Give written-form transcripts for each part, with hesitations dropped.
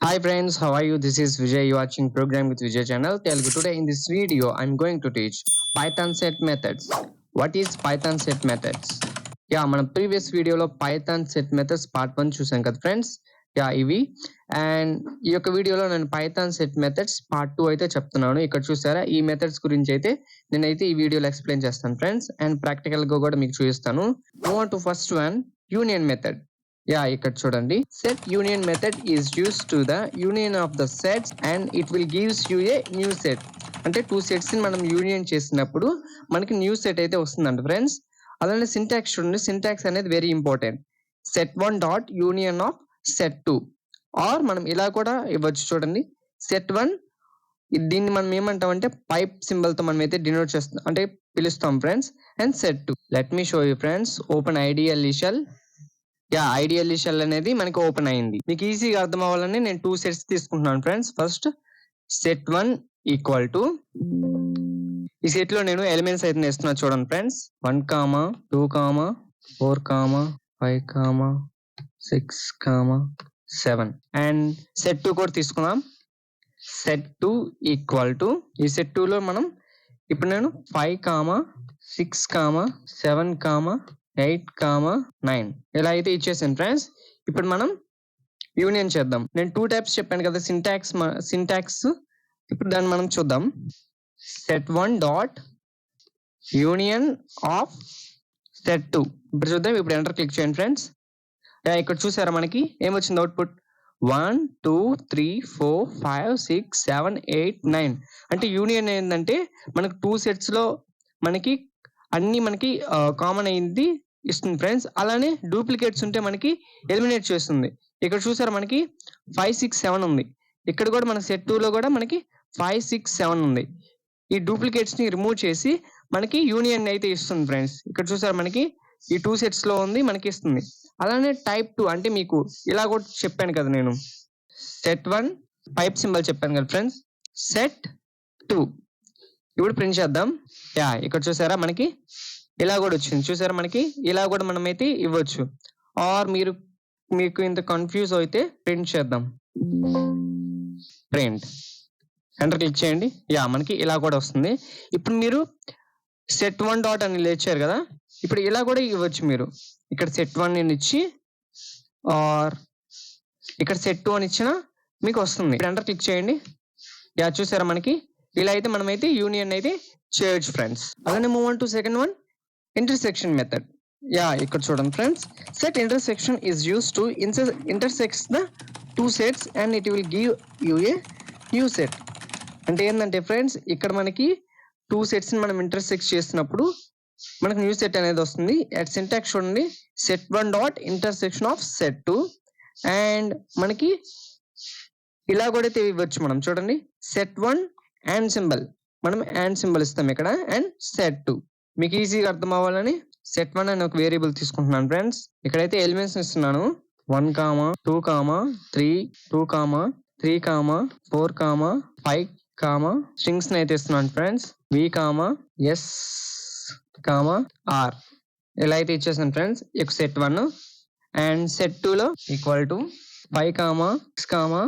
Hi friends, how are you? This is Vijay. You watching Program with Vijay channel. Telugu. Today in this video, I'm going to teach Python set methods. What is Python set methods? మన previous వీడియోలో Python set methods part 1 చూసాం కదా friends. ఇవి and ఈ యొక్క వీడియోలో నేను Python set methods part 2 అయితే చెప్తున్నాను. ఇక్కడ చూసారా ఈ మెథడ్స్ గురించి అయితే నేనైతే ఈ వీడియోలో ఎక్స్ప్లెయిన్ చేస్తాను ఫ్రెండ్స్. అండ్ ప్రాక్టికల్ గా కూడా మీకు చూపిస్తాను. Move on to first one, union method. ఇక్కడ చూడండి, set union method is used to the union of the sets and it will gives you a new set. అంటే టూ సెట్స్ ని మనం union చేసినప్పుడు మనకి న్యూ సెట్ అయితే వస్తుందండి friends. అలానే సింటాక్స్ చూడండి, సింటాక్స్ అనేది very important. Set 1 dot union of set 2 or మనం ఇలా కూడా ఇవ్వచ్చు చూడండి. సెట్ 1 దీన్ని మనం ఏమంటామంటే పైప్ సింబల్ తో మనం అయితే డినోట్ చేస్తాం, అంటే పిలుస్తాం friends. And set 2, let me show you friends. Open ideal shell. Ideal shell అనేది మనకి ఓపెన్ అయింది. మీకు ఈజీగా అర్థం అవ్వాలని నేను 2 సెట్స్ తీసుకుంటున్నాను friends. First set 1 equal to, ఈ సెట్ లో నేను ఎలిమెంట్స్ అయితే వేస్తున్నా చూడండి ఫ్రెండ్స్. 1, 2, 4, 5, 6, 7 అండ్ సెట్ 2 కూడా తీసుకుందాం. సెట్ 2 ఈక్వల్ టు, ఈ సెట్ 2 లో మనం ఇప్పుడు నేను 5, 6, 7, 8, 9 ఇలా అయితే ఇచ్చేసాను ఫ్రెండ్స్. ఇప్పుడు మనం యూనియన్ చేద్దాం. నేను 2 టైప్స్ చెప్పాను కదా సింటాక్స్. ఇప్పుడు దాన్ని మనం చూద్దాం. Set 1 dot union of set 2. ఇప్పుడు చూద్దాం. ఇప్పుడు ఎంటర్ క్లిక్ చేయండి ఫ్రెండ్స్. ఇక్కడ చూసారా మనకి ఏమొచ్చింది అవుట్పుట్? 1, 2, 3, 4, 5, 6, 7, 8, 9. అంటే యూనియన్ ఏంటంటే మనకు 2 సెట్స్ లో మనకి అన్ని మనకి కామన్ అయింది ఇస్తుంది ఫ్రెండ్స్. అలానే డూప్లికేట్స్ ఉంటే మనకి ఎలిమినేట్ చేస్తుంది. ఇక్కడ చూసారా మనకి 5, 6, 7 ఉంది. ఇక్కడ కూడా మన సెట్ 2 లో కూడా మనకి 5, 6, 7 ఉంది. ఈ డూప్లికేట్స్ ని రిమూవ్ చేసి మనకి యూనియన్ అయితే ఇస్తుంది ఫ్రెండ్స్. ఇక్కడ చూసారా మనకి ఈ 2 సెట్స్ లో ఉంది మనకి ఇస్తుంది. అలానే టైప్ 2 అంటే మీకు ఇలా కూడా చెప్పాను కదా నేను. సెట్ 1 పైప్ సింబల్ చెప్పాను కదా ఫ్రెండ్స్. సెట్ 2 ఇప్పుడు ప్రింట్ చేద్దాం. ఇక్కడ చూసారా మనకి ఇలా కూడా వచ్చింది. చూసారా మనకి ఇలా కూడా మనం అయితే ఇవ్వచ్చు. ఆర్ మీకు ఇంత కన్ఫ్యూజ్ అయితే ప్రింట్ చేద్దాం. ప్రింట్, ఎంటర్ క్లిక్ చేయండి. మనకి ఇలా కూడా వస్తుంది. ఇప్పుడు మీరు సెట్ 1 డాట్ అని లేచారు కదా, ఇప్పుడు ఇలా కూడా ఇవ్వచ్చు మీరు. ఇక్కడ సెట్ 1 నేను ఇచ్చి ఆర్ ఇక్కడ సెట్ 2 అని ఇచ్చినా మీకు వస్తుంది. ఎంటర్ క్లిక్ చేయండి. చూసారా మనకి ఇలా అయితే మనమైతే యూనియన్ అయితే చేయొచ్చు ఫ్రెండ్స్. అలానే move on to second one, intersection method. ఇక్కడ చూడండి friends. Set intersection is use to intersects the 2 sets and it will give you a new set. అంటే ఏంటంటే ఫ్రెండ్స్, ఇక్కడ మనకి 2 సెట్స్ ని మనం ఇంటర్సెక్ట్ చేసినప్పుడు మనకు న్యూ సెట్ అనేది వస్తుంది. అట్ సింటాక్స్ చూడండి, set 1 dot intersection of set 2 and మనకి ఇలా కూడా అయితే ఇవ్వచ్చు మనం. చూడండి, సెట్ 1 అండ్ సింబల్, మనం అండ్ సింబల్ ఇస్తాం ఇక్కడ. అండ్ సెట్ 2 మీకు ఈజీగా అర్థం అవ్వాలని సెట్ 1 అని ఒక వేరియబుల్ తీసుకుంటున్నాను ఫ్రెండ్స్. ఇక్కడైతే ఎలిమెంట్స్ ఇస్తున్నాను. 1, 2, 3, 2, 3, 4, 5, స్ట్రింగ్స్ అయితే ఇస్తున్నాను ఫ్రెండ్స్. V, S, R ఇలా అయితే ఇచ్చేసాను ఫ్రెండ్స్. ఇక సెట్ 1 అండ్ సెట్ 2 లో equal to 5, 6,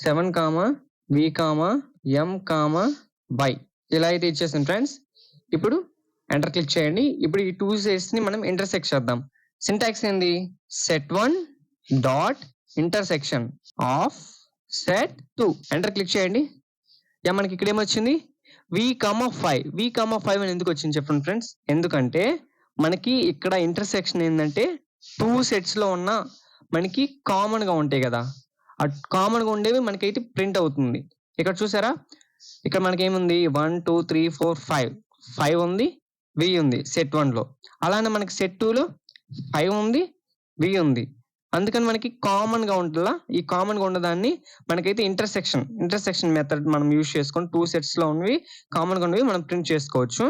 7, V, M, Y ఇలా అయితే ఇచ్చేసాను ఫ్రెండ్స్. ఇప్పుడు ఎంటర్ క్లిక్ చేయండి. ఇప్పుడు ఈ 2 సెట్స్ ని మనం ఇంటర్సెక్ట్ చేద్దాం. సింటాక్స్ ఏంది? Set 1 dot intersection of set 2. Enter click చేయండి. మనకి ఇక్కడ ఏమొచ్చింది? V, 5. V, 5 అని ఎందుకు వచ్చింది చెప్పండి ఫ్రెండ్స్. ఎందుకంటే మనకి ఇక్కడ ఇంటర్సెక్షన్ ఏంటంటే 2 సెట్స్ లో ఉన్న మనకి కామన్ గా ఉంటాయి కదా, ఆ కామన్ గా ఉండేవి మనకైతే ప్రింట్ అవుతుంది. ఇక్కడ చూసారా, ఇక్కడ మనకి ఏముంది? 1, 2, 3, 4, 5 ఉంది, V ఉంది సెట్ 1 లో. అలానే మనకి సెట్ 2 లో 5 ఉంది, V ఉంది. అందుకని మనకి కామన్ గా ఉంటుందా, ఈ కామన్ గా ఉన్నదాన్ని మనకైతే ఇంటర్సెక్షన్ మెథడ్ మనం యూజ్ చేసుకొని 2 సెట్స్ లో ఉన్నవి కామన్ గా ఉన్నవి మనం ప్రింట్ చేసుకోవచ్చు.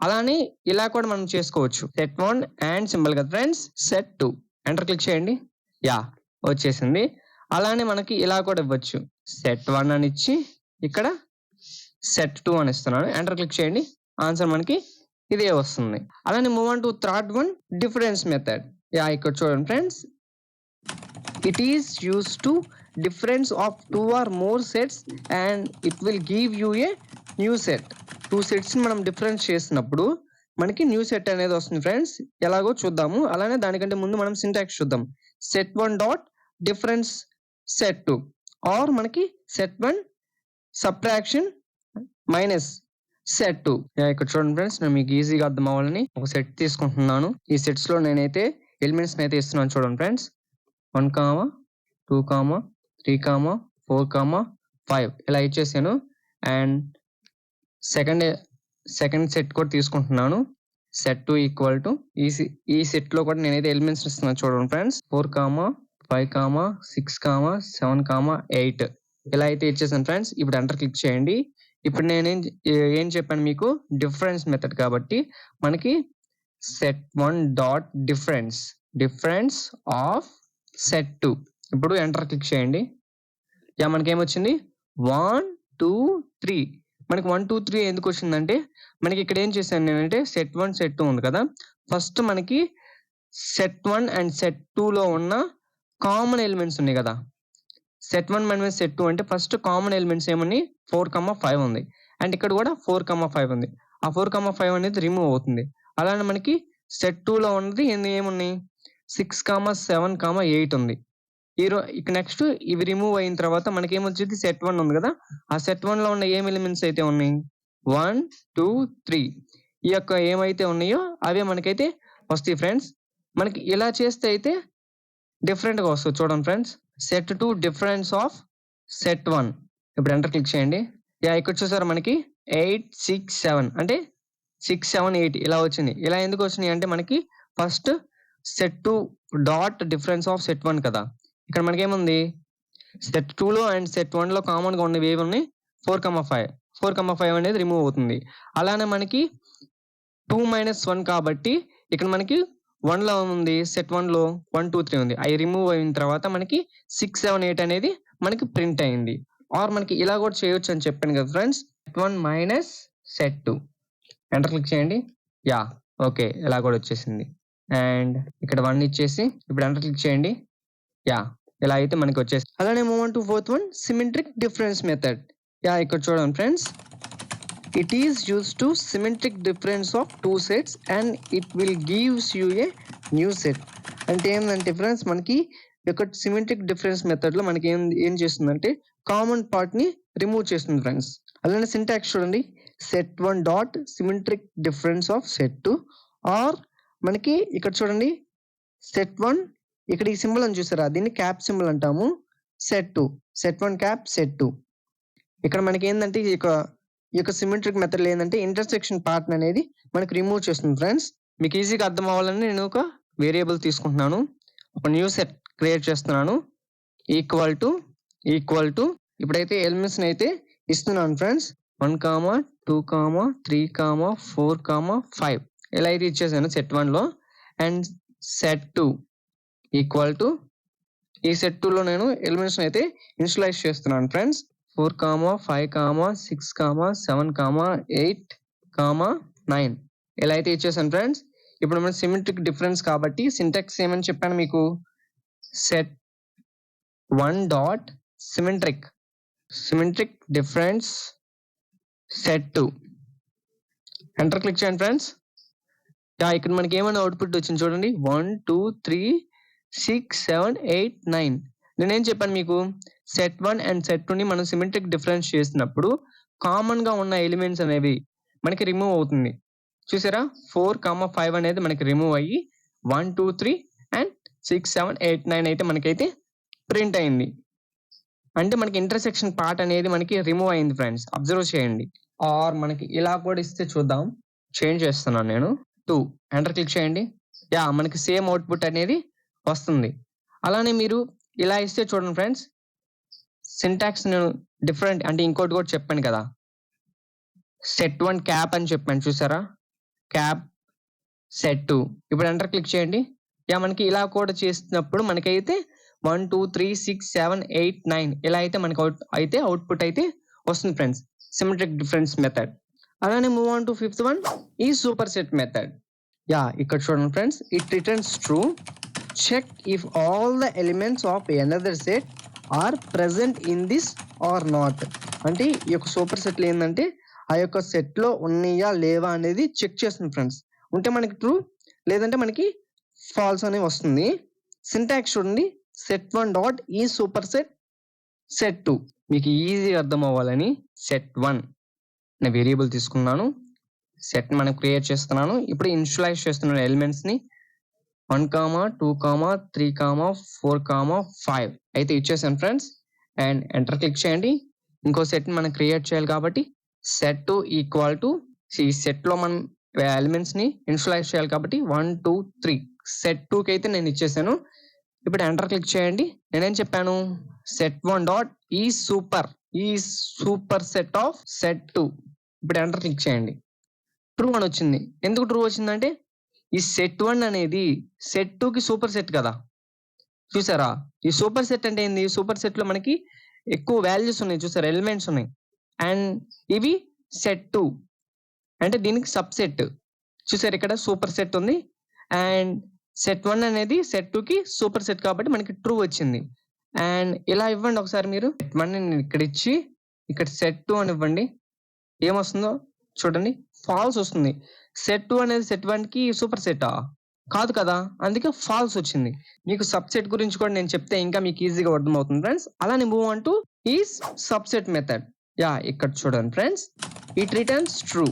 అలానే ఇలా కూడా మనం చేసుకోవచ్చు. సెట్ 1 అండ్ సింబల్ కదా ఫ్రెండ్స్, సెట్ 2. ఎంటర్ క్లిక్ చేయండి. వచ్చేసింది. అలానే మనకి ఇలా కూడా ఇవ్వచ్చు. సెట్ 1 అని ఇచ్చి ఇక్కడ సెట్ 2 అని ఇస్తున్నాను. ఎంటర్ క్లిక్ చేయండి. ఆన్సర్ మనకి ఇదే వస్తుంది. అలానే move on to third one, difference method. ఇక్కడ చూడండి friends, It is used to difference of two or more sets and it will give you a new set. Two sets మనం difference చేసినప్పుడు మనకి న్యూ సెట్ అనేది వస్తుంది friends. ఎలాగో చూద్దాము. అలానే దానికంటే ముందు మనం సింటాక్స్ చూద్దాం. Set one dot difference set two or మనకి set one subtraction minus set two. ఇక్కడ చూడండి ఫ్రెండ్స్, నేను మీకు ఈజీగా అర్థం అవ్వాలని ఒక సెట్ తీసుకుంటున్నాను. ఈ సెట్స్ లో నేనైతే ఎలిమెంట్స్ అయితే ఇస్తున్నాను చూడండి ఫ్రెండ్స్. 1, 2, 3, 4, 5 ఇలా ఇచ్చేసాను. అండ్ సెకండ్ సెట్ కూడా తీసుకుంటున్నాను. సెట్ 2 ఈక్వల్ టు ఈ సెట్ లో కూడా నేనైతే ఎలిమెంట్స్ ఇస్తున్నాను చూడండి ఫ్రెండ్స్. 4, 5, 6, 7, 8 ఇలా అయితే ఇచ్చేసాను ఫ్రెండ్స్. ఇప్పుడు ఎంటర్ క్లిక్ చేయండి. ఇప్పుడు నేను ఏం చెప్పాను మీకు, డిఫరెన్స్ మెథడ్ కాబట్టి మనకి set one dot difference of set two. ఇప్పుడు ఎంటర్ క్లిక్ చేయండి. మనకేమొచ్చింది 1, 2, 3. మనకి 1, 2, 3 ఎందుకు వచ్చిందంటే మనకి ఇక్కడ ఏం చేశాను నేనంటే సెట్ వన్ సెట్ టూ ఉంది కదా, ఫస్ట్ మనకి set one and set two లో ఉన్న కామన్ ఎలిమెంట్స్ ఉన్నాయి కదా. Set one minus set two అంటే ఫస్ట్ కామన్ ఎలిమెంట్స్ ఏమున్నాయి, 4, 5 ఉంది. అండ్ ఇక్కడ కూడా 4, 5 ఉంది. ఆ 4, 5 అనేది రిమూవ్ అవుతుంది. అలానే మనకి సెట్ టూ లో ఉన్నది ఏమున్నాయి, 6, 7, 8 ఉంది. ఇక నెక్స్ట్ ఇవి రిమూవ్ అయిన తర్వాత మనకి ఏమొచ్చింది, సెట్ వన్ ఉంది కదా, ఆ సెట్ వన్ లో ఉన్న ఏం ఎలిమెంట్స్ అయితే ఉన్నాయి, 1, 2, 3 ఈ యొక్క ఏమైతే ఉన్నాయో అవే మనకైతే వస్తాయి ఫ్రెండ్స్. మనకి ఇలా చేస్తే అయితే డిఫరెంట్ గా వస్తుంది చూడండి friends. Set two difference of set one. ఇప్పుడు ఎంటర్ క్లిక్ చేయండి. ఇక్కడ చూసారు మనకి 8, 6, 7 అంటే 6, 7, 8 ఇలా వచ్చింది. ఇలా ఎందుకు వచ్చినాయి అంటే మనకి first set two dot difference of set one కదా. ఇక్కడ మనకి ఏముంది, సెట్ టూ లో అండ్ సెట్ వన్ లో కామన్ గా ఉన్నవి ఏవి ఉన్నాయి, 4, 5 అనేది రిమూవ్ అవుతుంది. అలానే మనకి 2 - 1 కాబట్టి ఇక్కడ మనకి 1 లో ఉంది, సెట్ 1 లో 1, 2, 3 ఉంది. అవి రిమూవ్ అయిన తర్వాత మనకి 6, 7, 8 అనేది మనకి ప్రింట్ అయింది. ఆర్ మనకి ఇలా కూడా చేయొచ్చు అని చెప్పాను కదా friends. Set 1 minus set 2. Enter click చేయండి. ఓకే, ఇలా కూడా వచ్చేసింది. అండ్ ఇక్కడ 1 ఇచ్చేసి ఇప్పుడు ఎంటర్ క్లిక్ చేయండి. ఇలా అయితే మనకి వచ్చేసి. అలానే move on to fourth one, symmetric difference method. ఇక్కడ చూడండి friends, it is used to symmetric difference of two sets and it will gives you a new set. అంటే ఏంటంటే ఫ్రెండ్స్, మనకి యొక్క సిమెట్రిక్ డిఫరెన్స్ మెథడ్ లో మనకి ఏం చేస్తుందంటే కామన్ పార్ట్ ని రిమూవ్ చేస్తుంది ఫ్రెండ్స్. అలానే సింటాక్స్ చూడండి, set one dot symmetric difference of set two or మనకి ఇక్కడ చూడండి సెట్ వన్, ఇక్కడ ఈ సింబల్ అని చూసారా, దీన్ని క్యాప్ సింబల్ అంటాము. Set two, set one cap set two. ఇక్కడ మనకి ఏంటంటే ఈ యొక్క సిమెట్రిక్ మెథడ్ ఏంటంటే ఇంటర్సెక్షన్ పార్ట్ అనేది మనకి రిమూవ్ చేస్తుంది ఫ్రెండ్స్. మీకు ఈజీగా అర్థం అవ్వాలని నేను ఒక వేరియబుల్ తీసుకుంటున్నాను, ఒక న్యూ సెట్ క్రియేట్ చేస్తున్నాను. ఈక్వల్ టు ఇప్పుడైతే ఎలిమెంట్స్ అయితే ఇస్తున్నాను ఫ్రెండ్స్. 1, 2, 3, 4, 5 ఇలా అయితే ఇచ్చేసాను సెట్ వన్ లో. And set two equal to ఈ సెట్ టూ లో నేను ఎలిమెంట్స్ అయితే ఇనిషియలైజ్ చేస్తున్నాను ఫ్రెండ్స్. 4, 5, 6, 7, 8, 9 ఇలా అయితే ఇచ్చేసాను ఫ్రెండ్స్. ఇప్పుడు మనం సిమెట్రిక్ డిఫరెన్స్ కాబట్టి సింటాక్స్ ఏమని చెప్పాను మీకు, set one dot symmetric difference set two. Enter click చేయండి ఫ్రెండ్స్. ఇక్కడ మనకి ఏమైనా అవుట్పుట్ వచ్చింది చూడండి, 1, 2, 3, 6, 7, 8, 9. నేనేం చెప్పాను మీకు, set one and set two ని మనం సిమెట్రిక్ డిఫరెన్స్ చేసినప్పుడు కామన్ గా ఉన్న ఎలిమెంట్స్ అనేవి మనకి రిమూవ్ అవుతుంది. చూసారా, 4, 5 అనేది మనకి రిమూవ్ అయ్యి 1, 2, 3 అండ్ 6, 7, 8, 9 అయితే మనకైతే ప్రింట్ అయింది. అంటే మనకి ఇంటర్సెక్షన్ పార్ట్ అనేది మనకి రిమూవ్ అయింది ఫ్రెండ్స్, అబ్జర్వ్ చేయండి. ఆర్ మనకి ఇలా కూడా ఇస్తే చూద్దాం, చేంజ్ చేస్తున్నాను నేను. 2 ఎంటర్ క్లిక్ చేయండి. మనకి సేమ్ అవుట్పుట్ అనేది వస్తుంది. అలానే మీరు ఇలా ఇస్తే చూడండి ఫ్రెండ్స్, సింటాక్స్ నేను డిఫరెంట్ అంటే ఇంకోటి కూడా చెప్పాను కదా, సెట్ వన్ క్యాప్ అని చెప్పాను చూసారా, క్యాప్ సెట్ టూ. ఇప్పుడు ఎంటర్ క్లిక్ చేయండి. మనకి ఇలా కూడా చేసినప్పుడు మనకైతే 1, 2, 3, 6, 7, 8, 9 ఇలా అయితే మనకి అవుట్పుట్ అయితే వస్తుంది ఫ్రెండ్స్, సిమెట్రిక్ డిఫరెన్స్ మెథడ్. అలానే move on to fifth one, ఈ సూపర్ సెట్ మెథడ్. ఇక్కడ చూడండి friends, it returns true check if all the elements of another set are present in this or not. అంటే ఈ యొక్క super సెట్లు ఏంటంటే ఆ యొక్క సెట్లో ఉన్నాయా లేవా అనేది చెక్ చేస్తుంది ఫ్రెండ్స్. ఉంటే మనకి ట్రూ, లేదంటే మనకి ఫాల్స్ అనేది వస్తుంది. సింటాక్స్ చూడండి, సెట్ వన్ డాట్ ఈ సూపర్ సెట్ సెట్ టూ. మీకు ఈజీగా అర్థం అవ్వాలని సెట్ వన్ అనే వేరియబుల్ తీసుకున్నాను, సెట్ మనం క్రియేట్ చేస్తున్నాను. ఇప్పుడు ఇనిషియలైజ్ చేస్తున్నాను ఎలిమెంట్స్ని 1, 2, 3, 4, 5 అయితే ఇచ్చేసాను ఫ్రెండ్స్. అండ్ ఎంటర్ క్లిక్ చేయండి. ఇంకో సెట్ మనం క్రియేట్ చేయాలి కాబట్టి సెట్ టు ఈక్వల్ టు ఈ సెట్లో మనం ఎలిమెంట్స్ని ఇనిషియలైజ్ చేయాలి కాబట్టి 1, 2, 3 సెట్ టూకి అయితే నేను ఇచ్చేసాను. ఇప్పుడు ఎంటర్ క్లిక్ చేయండి. నేనేం చెప్పాను, సెట్ వన్ డాట్ ఈ super set of set two. ఇప్పుడు ఎంటర్ క్లిక్ చేయండి. ట్రూ అని వచ్చింది. ఎందుకు ట్రూ వచ్చిందంటే ఈ సెట్ వన్ అనేది సెట్ టూకి సూపర్ సెట్ కదా. చూసారా, ఈ సూపర్ సెట్ అంటే ఏంది, సూపర్ సెట్ లో మనకి ఎక్కువ వాల్యూస్ ఉన్నాయి, చూసారా, ఎలిమెంట్స్ ఉన్నాయి. అండ్ ఇవి సెట్ టూ అంటే దీనికి సబ్ సెట్. చూసారు ఇక్కడ సూపర్ సెట్ ఉంది. అండ్ సెట్ వన్ అనేది సెట్ టూకి సూపర్ సెట్ కాబట్టి మనకి ట్రూ వచ్చింది. అండ్ ఇలా ఇవ్వండి ఒకసారి మీరు. సెట్ వన్ నేను ఇక్కడ ఇచ్చి ఇక్కడ సెట్ టూ అని ఇవ్వండి. ఏమొస్తుందో చూడండి, ఫాల్స్ వస్తుంది. సెట్ టూ అనేది సెట్ వన్ కి సూపర్ సెట్టా కాదు కదా, అందుకే ఫాల్స్ వచ్చింది. మీకు సబ్సెట్ గురించి కూడా నేను చెప్తే ఇంకా మీకు ఈజీగా అర్థమవుతుంది ఫ్రెండ్స్. అలానే move on to is subset method. Yeah ఇక్కడ చూడండి friends, it returns true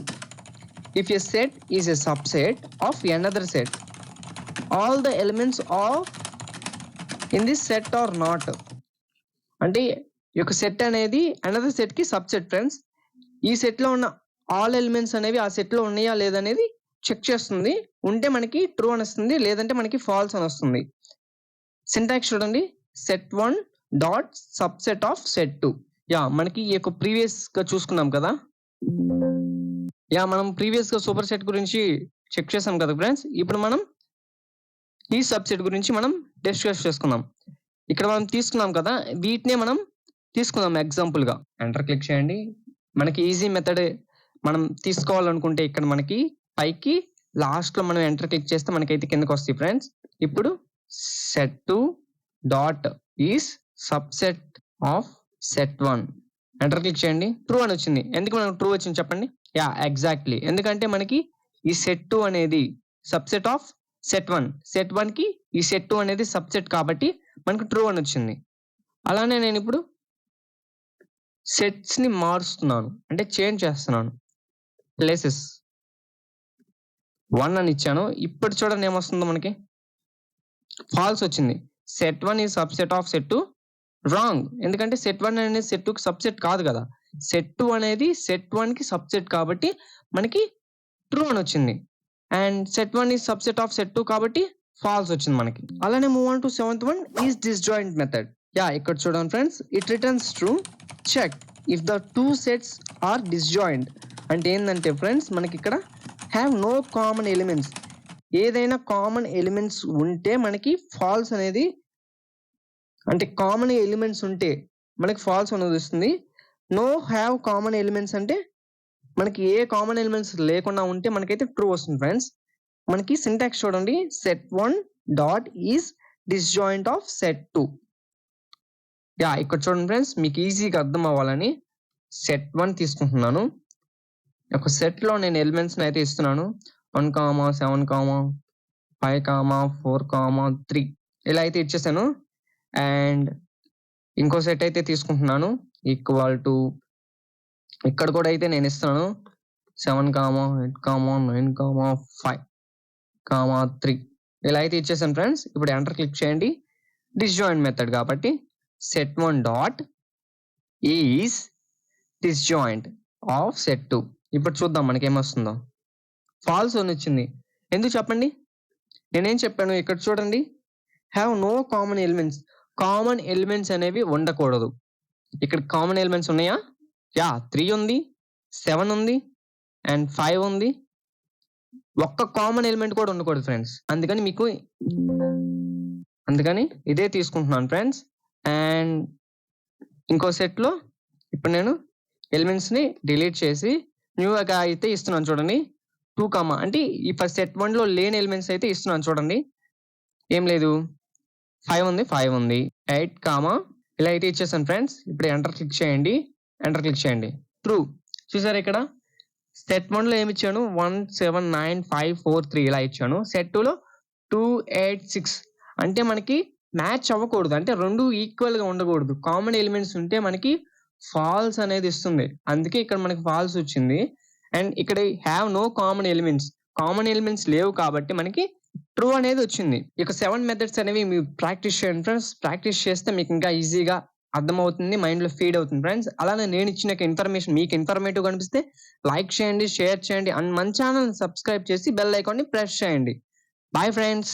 if a set is a subset of another set, all the elements of in this set are not. అంటే ఈ యొక్క సెట్ అనేది అనదర్ సెట్ కి subset friends. ఈ set లో ఉన్న ఆల్ ఎలిమెంట్స్ అనేవి ఆ సెట్ లో ఉన్నాయా లేదనేది చెక్ చేస్తుంది. ఉంటే మనకి ట్రూ అని వస్తుంది, లేదంటే మనకి ఫాల్స్ అని వస్తుంది. సింటాక్స్ చూడండి, set one dot subset of set two. Yeah మనకి ఈ యొక్క ప్రీవియస్ గా చూసుకున్నాం కదా. యా మనం ప్రీవియస్ గా సూపర్ సెట్ గురించి చెక్ చేసాం కదా ఫ్రెండ్స్. ఇప్పుడు మనం ఈ సబ్సెట్ గురించి మనం డిస్కస్ చేసుకుందాం. ఇక్కడ మనం తీసుకున్నాం కదా, వీటినే మనం తీసుకుందాం ఎగ్జాంపుల్ గా. ఎంటర్ క్లిక్ చేయండి. మనకి ఈజీ మెథడ్ మనం తీసుకోవాలనుకుంటే ఇక్కడ మనకి పైకి లాస్ట్ లో మనం ఎంటర్ క్లిక్ చేస్తే మనకైతే కిందకి వస్తాయి ఫ్రెండ్స్. ఇప్పుడు set two dot is subset of set one. Enter click చేయండి. ట్రూ అని వచ్చింది. ఎందుకు మనకు ట్రూ వచ్చింది చెప్పండి. యా ఎగ్జాక్ట్లీ, ఎందుకంటే మనకి ఈ సెట్ టూ అనేది subset of set one. Set one కి ఈ సెట్ టూ అనేది సబ్సెట్ కాబట్టి మనకు ట్రూ అని వచ్చింది. అలానే నేను ఇప్పుడు సెట్స్ ని మారుస్తున్నాను, అంటే చేంజ్ చేస్తున్నాను. ప్లేసెస్ 1 అని ఇచ్చాను. ఇప్పుడు చూడండి ఏమొస్తుందో మనకి, ఫాల్స్ వచ్చింది. Set one is subset of set two. Wrong, ఎందుకంటే సెట్ వన్ అనేది సెట్ టూ కి సబ్సెట్ కాదు కదా. సెట్ టూ అనేది సెట్ వన్ కి సబ్సెట్ కాబట్టి మనకి ట్రూ అని వచ్చింది. And set one is subset of set two కాబట్టి ఫాల్స్ వచ్చింది మనకి. అలానే move on to seventh one, is disjoint method. Yeah ఇక్కడ చూడండి friends, it returns true check if the two sets are disjoint. అంటే ఏంటంటే ఫ్రెండ్స్ మనకి ఇక్కడ హ్యావ్ నో కామన్ ఎలిమెంట్స్. ఏదైనా కామన్ ఎలిమెంట్స్ ఉంటే మనకి ఫాల్స్ అనేది, అంటే కామన్ ఎలిమెంట్స్ ఉంటే మనకి ఫాల్స్ అనేది వస్తుంది. నో హ్యావ్ కామన్ ఎలిమెంట్స్ అంటే మనకి ఏ కామన్ ఎలిమెంట్స్ లేకుండా ఉంటే మనకైతే ట్రూ వస్తుంది ఫ్రెండ్స్. మనకి సింటాక్స్ చూడండి, set one dot is disjoint of set two. Yeah ఇక్కడ చూడండి ఫ్రెండ్స్, మీకు ఈజీగా అర్థం అవ్వాలని సెట్ వన్ తీసుకుంటున్నాను. ఒక సెట్ లో నేను ఎలిమెంట్స్ అయితే ఇస్తున్నాను. 1, 7, 5, 4, 3 ఇలా అయితే ఇచ్చేసాను. అండ్ ఇంకో సెట్ అయితే తీసుకుంటున్నాను ఈక్వల్ టు, ఇక్కడ కూడా అయితే నేను ఇస్తున్నాను 7, 8, 9, 5, 3 ఇలా అయితే ఇచ్చేసాను ఫ్రెండ్స్. ఇప్పుడు ఎంటర్ క్లిక్ చేయండి. డిస్జాయింట్ మెథడ్ కాబట్టి set one dot is disjoint of set two. ఇప్పుడు చూద్దాం మనకి ఏమొస్తుందో. ఫాల్స్ అని వచ్చింది. ఎందుకు చెప్పండి, నేనేం చెప్పాను ఇక్కడ చూడండి, have no common elements. Common elements అనేవి ఉండకూడదు. ఇక్కడ కామన్ ఎలిమెంట్స్ ఉన్నాయా? యా 3 ఉంది, 7 ఉంది అండ్ 5 ఉంది. ఒక్క కామన్ ఎలిమెంట్ కూడా ఉండకూడదు ఫ్రెండ్స్. అందుకని ఇదే తీసుకుంటున్నాను ఫ్రెండ్స్. అండ్ ఇంకో సెట్ లో ఇప్పుడు నేను ఎలిమెంట్స్ ని డిలీట్ చేసి న్యూగా అయితే ఇస్తున్నాను చూడండి. 2, అంటే ఈ సెట్ వన్ లో లేని ఎలిమెంట్స్ అయితే ఇస్తున్నాను చూడండి. ఏం లేదు 5 ఉంది 8 కామా ఇలా అయితే ఇచ్చేసాను ఫ్రెండ్స్. ఇప్పుడు ఎంటర్ క్లిక్ చేయండి. ట్రూ. చూసారా ఇక్కడ సెట్ 1లో ఏమి ఇచ్చాను 1795543 ఇలా ఇచ్చాను. సెట్ 2లో 286 అంటే మనకి మ్యాచ్ అవ్వకూడదు. అంటే రెండు ఈక్వల్ గా ఉండకూడదు. కామన్ ఎలిమెంట్స్ ఉంటే మనకి ఫాల్స్ అనేది ఇస్తుంది. అందుకే ఇక్కడ మనకి ఫాల్స్ వచ్చింది. అండ్ ఇక్కడ హ్యావ్ నో కామన్ ఎలిమెంట్స్ లేవు కాబట్టి మనకి ట్రూ అనేది వచ్చింది. ఇక 7 మెథడ్స్ అనేవి మీరు ప్రాక్టీస్ చేయండి ఫ్రెండ్స్. ప్రాక్టీస్ చేస్తే మీకు ఇంకా ఈజీగా అర్థమవుతుంది, మైండ్ లో ఫీడ్ అవుతుంది ఫ్రెండ్స్. అలానే నేను ఇచ్చిన ఇన్ఫర్మేషన్ మీకు ఇన్ఫర్మేటివ్ కనిపిస్తే లైక్ చేయండి, షేర్ చేయండి అండ్ మన ఛానల్ సబ్స్క్రైబ్ చేసి బెల్ ఐకాన్ ని ప్రెస్ చేయండి. Bye friends.